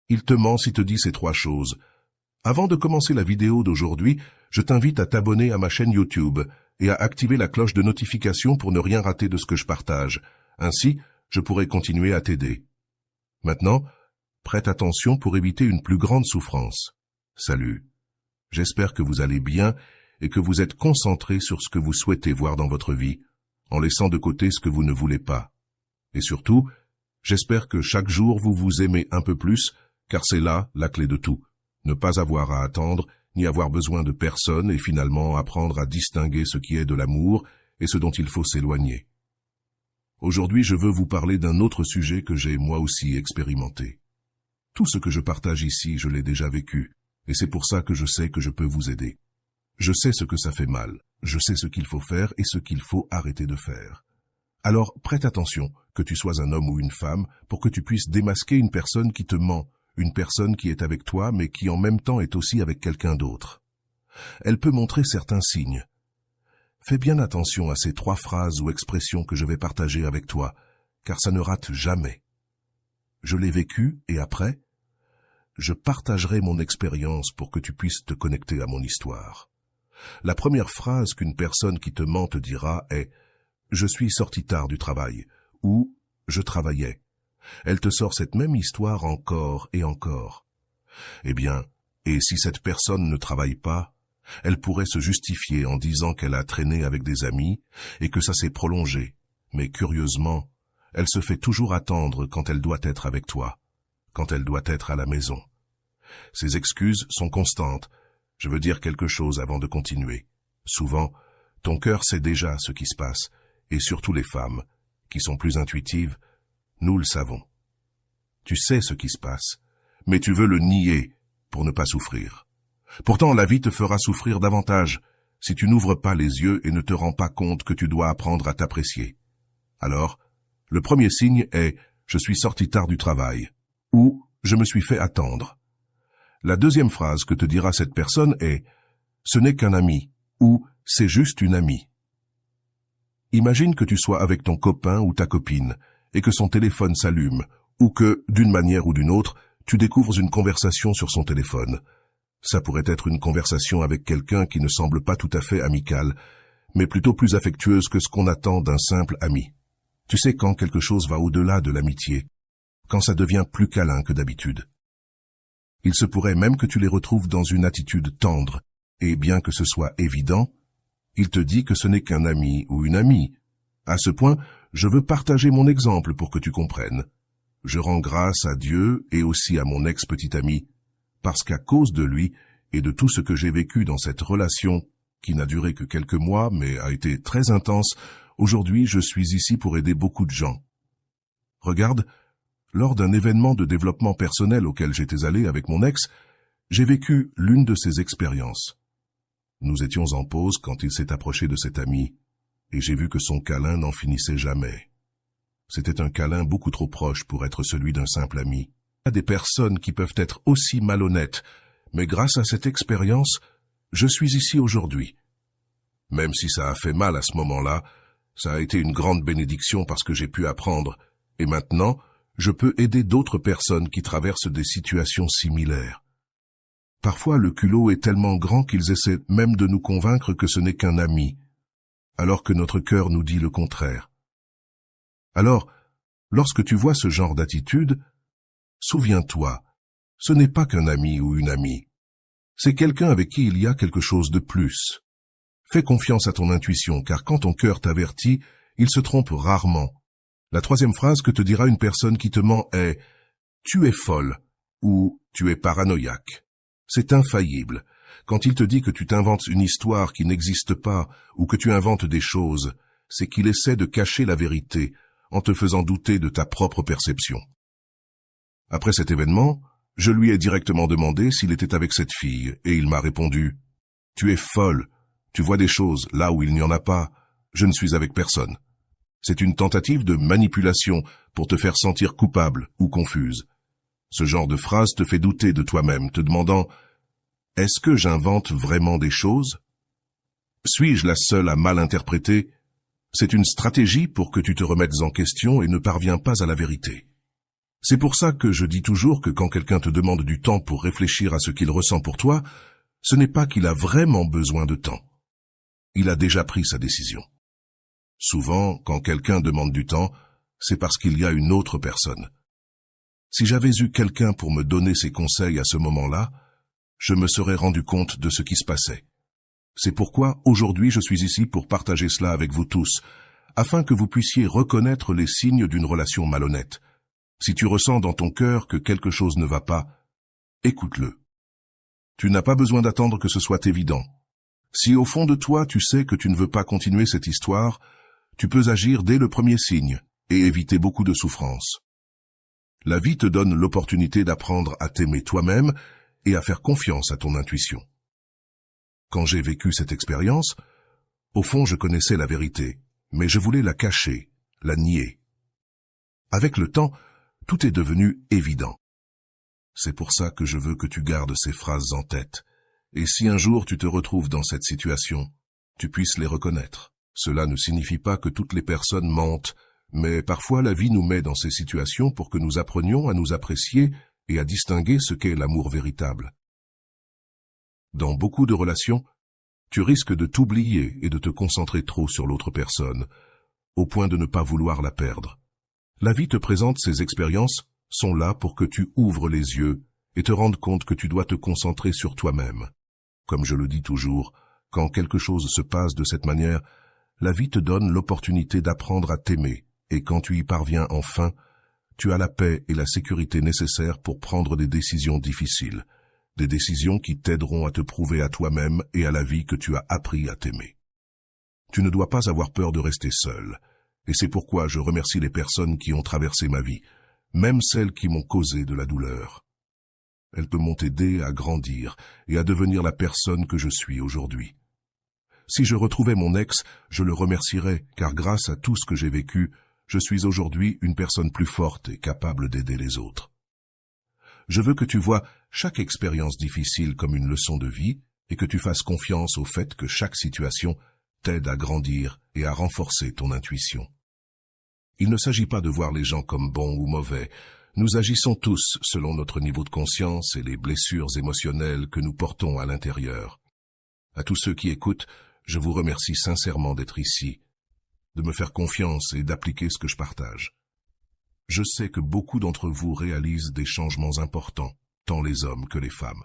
Il te ment s'il te dit ces 3 choses. Avant de commencer la vidéo d'aujourd'hui, je t'invite à t'abonner à ma chaîne YouTube et à activer la cloche de notification pour ne rien rater de ce que je partage. Ainsi, je pourrai continuer à t'aider. Maintenant, prête attention pour éviter une plus grande souffrance. Salut. J'espère que vous allez bien et que vous êtes concentrés sur ce que vous souhaitez voir dans votre vie, en laissant de côté ce que vous ne voulez pas. Et surtout, j'espère que chaque jour vous vous aimez un peu plus, car c'est là la clé de tout. Ne pas avoir à attendre, ni avoir besoin de personne et finalement apprendre à distinguer ce qui est de l'amour et ce dont il faut s'éloigner. Aujourd'hui, je veux vous parler d'un autre sujet que j'ai moi aussi expérimenté. Tout ce que je partage ici, je l'ai déjà vécu, et c'est pour ça que je sais que je peux vous aider. Je sais ce que ça fait mal, je sais ce qu'il faut faire et ce qu'il faut arrêter de faire. Alors, prête attention, que tu sois un homme ou une femme, pour que tu puisses démasquer une personne qui te ment, une personne qui est avec toi mais qui en même temps est aussi avec quelqu'un d'autre. Elle peut montrer certains signes. Fais bien attention à ces 3 phrases ou expressions que je vais partager avec toi, car ça ne rate jamais. Je l'ai vécu et après, je partagerai mon expérience pour que tu puisses te connecter à mon histoire. La première phrase qu'une personne qui te ment te dira est « Je suis sorti tard du travail » ou « Je travaillais ». Elle te sort cette même histoire encore et encore. Eh bien, et si cette personne ne travaille pas, elle pourrait se justifier en disant qu'elle a traîné avec des amis et que ça s'est prolongé. Mais curieusement, elle se fait toujours attendre quand elle doit être avec toi, quand elle doit être à la maison. Ces excuses sont constantes. Je veux dire quelque chose avant de continuer. Souvent, ton cœur sait déjà ce qui se passe, et surtout les femmes, qui sont plus intuitives, nous le savons. Tu sais ce qui se passe, mais tu veux le nier pour ne pas souffrir. Pourtant, la vie te fera souffrir davantage si tu n'ouvres pas les yeux et ne te rends pas compte que tu dois apprendre à t'apprécier. Alors, le premier signe est « je suis sorti tard du travail » ou « je me suis fait attendre ». La deuxième phrase que te dira cette personne est « ce n'est qu'un ami » ou « c'est juste une amie ». Imagine que tu sois avec ton copain ou ta copine et que son téléphone s'allume, ou que, d'une manière ou d'une autre, tu découvres une conversation sur son téléphone. Ça pourrait être une conversation avec quelqu'un qui ne semble pas tout à fait amical, mais plutôt plus affectueuse que ce qu'on attend d'un simple ami. Tu sais quand quelque chose va au-delà de l'amitié, quand ça devient plus câlin que d'habitude. Il se pourrait même que tu les retrouves dans une attitude tendre, et bien que ce soit évident, il te dit que ce n'est qu'un ami ou une amie. À ce point, je veux partager mon exemple pour que tu comprennes. Je rends grâce à Dieu et aussi à mon ex-petit ami, parce qu'à cause de lui et de tout ce que j'ai vécu dans cette relation, qui n'a duré que quelques mois mais a été très intense, aujourd'hui je suis ici pour aider beaucoup de gens. Regarde, lors d'un événement de développement personnel auquel j'étais allé avec mon ex, j'ai vécu l'une de ces expériences. Nous étions en pause quand il s'est approché de cet ami, et j'ai vu que son câlin n'en finissait jamais. C'était un câlin beaucoup trop proche pour être celui d'un simple ami. Il y a des personnes qui peuvent être aussi malhonnêtes, mais grâce à cette expérience, je suis ici aujourd'hui. Même si ça a fait mal à ce moment-là, ça a été une grande bénédiction parce que j'ai pu apprendre, et maintenant, je peux aider d'autres personnes qui traversent des situations similaires. Parfois, le culot est tellement grand qu'ils essaient même de nous convaincre que ce n'est qu'un ami, alors que notre cœur nous dit le contraire. Alors, lorsque tu vois ce genre d'attitude, souviens-toi, ce n'est pas qu'un ami ou une amie. C'est quelqu'un avec qui il y a quelque chose de plus. Fais confiance à ton intuition, car quand ton cœur t'avertit, il se trompe rarement. La troisième phrase que te dira une personne qui te ment est « tu es folle » ou « tu es paranoïaque ». C'est infaillible. Quand il te dit que tu t'inventes une histoire qui n'existe pas ou que tu inventes des choses, c'est qu'il essaie de cacher la vérité en te faisant douter de ta propre perception. Après cet événement, je lui ai directement demandé s'il était avec cette fille et il m'a répondu « Tu es folle, tu vois des choses là où il n'y en a pas, je ne suis avec personne ». C'est une tentative de manipulation pour te faire sentir coupable ou confuse. Ce genre de phrase te fait douter de toi-même, te demandant « Est-ce que j'invente vraiment des choses ? Suis-je la seule à mal interpréter ? C'est une stratégie pour que tu te remettes en question et ne parviens pas à la vérité. » C'est pour ça que je dis toujours que quand quelqu'un te demande du temps pour réfléchir à ce qu'il ressent pour toi, ce n'est pas qu'il a vraiment besoin de temps. Il a déjà pris sa décision. Souvent, quand quelqu'un demande du temps, c'est parce qu'il y a une autre personne. Si j'avais eu quelqu'un pour me donner ses conseils à ce moment-là, je me serais rendu compte de ce qui se passait. C'est pourquoi aujourd'hui je suis ici pour partager cela avec vous tous, afin que vous puissiez reconnaître les signes d'une relation malhonnête. Si tu ressens dans ton cœur que quelque chose ne va pas, écoute-le. Tu n'as pas besoin d'attendre que ce soit évident. Si au fond de toi tu sais que tu ne veux pas continuer cette histoire, tu peux agir dès le premier signe et éviter beaucoup de souffrance. La vie te donne l'opportunité d'apprendre à t'aimer toi-même et à faire confiance à ton intuition. Quand j'ai vécu cette expérience, au fond je connaissais la vérité, mais je voulais la cacher, la nier. Avec le temps, tout est devenu évident. C'est pour ça que je veux que tu gardes ces phrases en tête. Et si un jour tu te retrouves dans cette situation, tu puisses les reconnaître. Cela ne signifie pas que toutes les personnes mentent, mais parfois la vie nous met dans ces situations pour que nous apprenions à nous apprécier et à distinguer ce qu'est l'amour véritable. Dans beaucoup de relations, tu risques de t'oublier et de te concentrer trop sur l'autre personne, au point de ne pas vouloir la perdre. La vie te présente ces expériences sont là pour que tu ouvres les yeux et te rendes compte que tu dois te concentrer sur toi-même. Comme je le dis toujours, quand quelque chose se passe de cette manière, la vie te donne l'opportunité d'apprendre à t'aimer, et quand tu y parviens enfin, tu as la paix et la sécurité nécessaires pour prendre des décisions difficiles, des décisions qui t'aideront à te prouver à toi-même et à la vie que tu as appris à t'aimer. Tu ne dois pas avoir peur de rester seul, et c'est pourquoi je remercie les personnes qui ont traversé ma vie, même celles qui m'ont causé de la douleur. Elles m'ont aidé à grandir et à devenir la personne que je suis aujourd'hui. Si je retrouvais mon ex, je le remercierais, car grâce à tout ce que j'ai vécu, je suis aujourd'hui une personne plus forte et capable d'aider les autres. Je veux que tu vois chaque expérience difficile comme une leçon de vie et que tu fasses confiance au fait que chaque situation t'aide à grandir et à renforcer ton intuition. Il ne s'agit pas de voir les gens comme bons ou mauvais. Nous agissons tous selon notre niveau de conscience et les blessures émotionnelles que nous portons à l'intérieur. À tous ceux qui écoutent, je vous remercie sincèrement d'être ici, de me faire confiance et d'appliquer ce que je partage. Je sais que beaucoup d'entre vous réalisent des changements importants, tant les hommes que les femmes.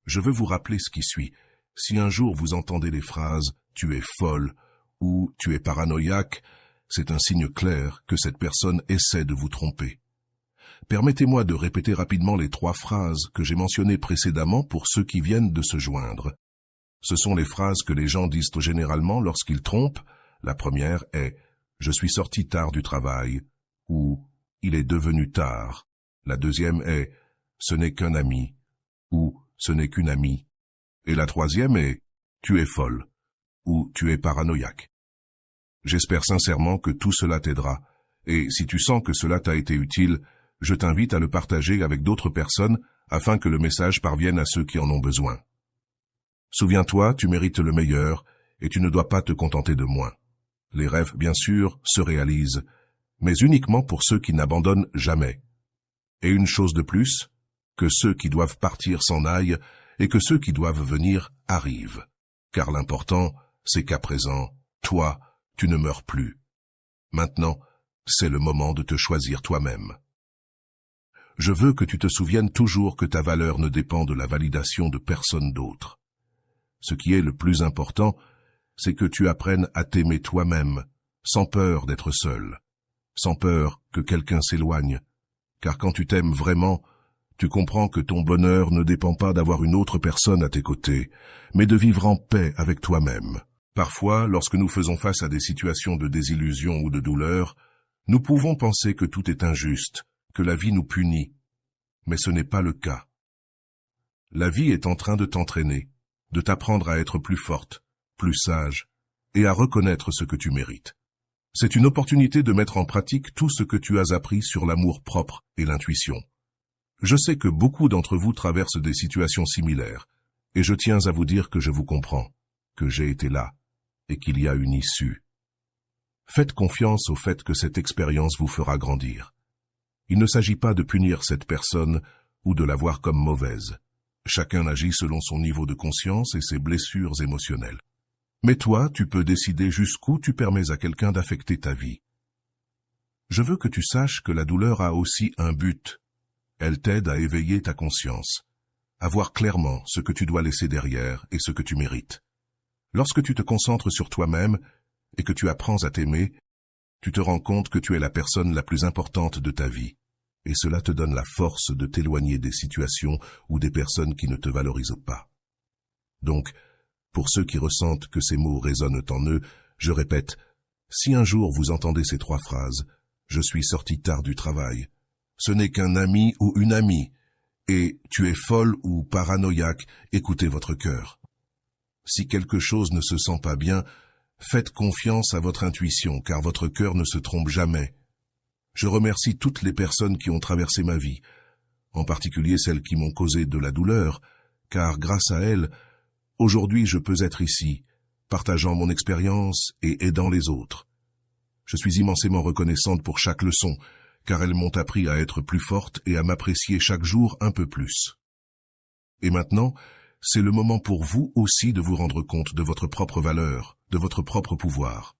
Je veux vous rappeler ce qui suit. Si un jour vous entendez les phrases « tu es folle » ou « tu es paranoïaque », c'est un signe clair que cette personne essaie de vous tromper. Permettez-moi de répéter rapidement les 3 phrases que j'ai mentionnées précédemment pour ceux qui viennent de se joindre. Ce sont les phrases que les gens disent généralement lorsqu'ils trompent. La première est « je suis sorti tard du travail » ou « il est devenu tard ». La deuxième est « ce n'est qu'un ami » ou « ce n'est qu'une amie ». Et la troisième est « tu es folle » ou « tu es paranoïaque ». J'espère sincèrement que tout cela t'aidera, et si tu sens que cela t'a été utile, je t'invite à le partager avec d'autres personnes afin que le message parvienne à ceux qui en ont besoin. Souviens-toi, tu mérites le meilleur, et tu ne dois pas te contenter de moins. Les rêves, bien sûr, se réalisent, mais uniquement pour ceux qui n'abandonnent jamais. Et une chose de plus, que ceux qui doivent partir s'en aillent, et que ceux qui doivent venir arrivent. Car l'important, c'est qu'à présent, toi, tu ne meurs plus. Maintenant, c'est le moment de te choisir toi-même. Je veux que tu te souviennes toujours que ta valeur ne dépend de la validation de personne d'autre. Ce qui est le plus important, c'est que tu apprennes à t'aimer toi-même, sans peur d'être seul, sans peur que quelqu'un s'éloigne, car quand tu t'aimes vraiment, tu comprends que ton bonheur ne dépend pas d'avoir une autre personne à tes côtés, mais de vivre en paix avec toi-même. Parfois, lorsque nous faisons face à des situations de désillusion ou de douleur, nous pouvons penser que tout est injuste, que la vie nous punit, mais ce n'est pas le cas. La vie est en train de t'entraîner, de t'apprendre à être plus forte, plus sage, et à reconnaître ce que tu mérites. C'est une opportunité de mettre en pratique tout ce que tu as appris sur l'amour propre et l'intuition. Je sais que beaucoup d'entre vous traversent des situations similaires, et je tiens à vous dire que je vous comprends, que j'ai été là, et qu'il y a une issue. Faites confiance au fait que cette expérience vous fera grandir. Il ne s'agit pas de punir cette personne ou de la voir comme mauvaise. Chacun agit selon son niveau de conscience et ses blessures émotionnelles. Mais toi, tu peux décider jusqu'où tu permets à quelqu'un d'affecter ta vie. Je veux que tu saches que la douleur a aussi un but. Elle t'aide à éveiller ta conscience, à voir clairement ce que tu dois laisser derrière et ce que tu mérites. Lorsque tu te concentres sur toi-même et que tu apprends à t'aimer, tu te rends compte que tu es la personne la plus importante de ta vie. Et cela te donne la force de t'éloigner des situations ou des personnes qui ne te valorisent pas. Donc, pour ceux qui ressentent que ces mots résonnent en eux, je répète, si un jour vous entendez ces 3 phrases, « Je suis sorti tard du travail »,« Ce n'est qu'un ami ou une amie » et « Tu es folle ou paranoïaque », écoutez votre cœur. Si quelque chose ne se sent pas bien, faites confiance à votre intuition, car votre cœur ne se trompe jamais. Je remercie toutes les personnes qui ont traversé ma vie, en particulier celles qui m'ont causé de la douleur, car grâce à elles, aujourd'hui je peux être ici, partageant mon expérience et aidant les autres. Je suis immensément reconnaissante pour chaque leçon, car elles m'ont appris à être plus forte et à m'apprécier chaque jour un peu plus. Et maintenant, c'est le moment pour vous aussi de vous rendre compte de votre propre valeur, de votre propre pouvoir.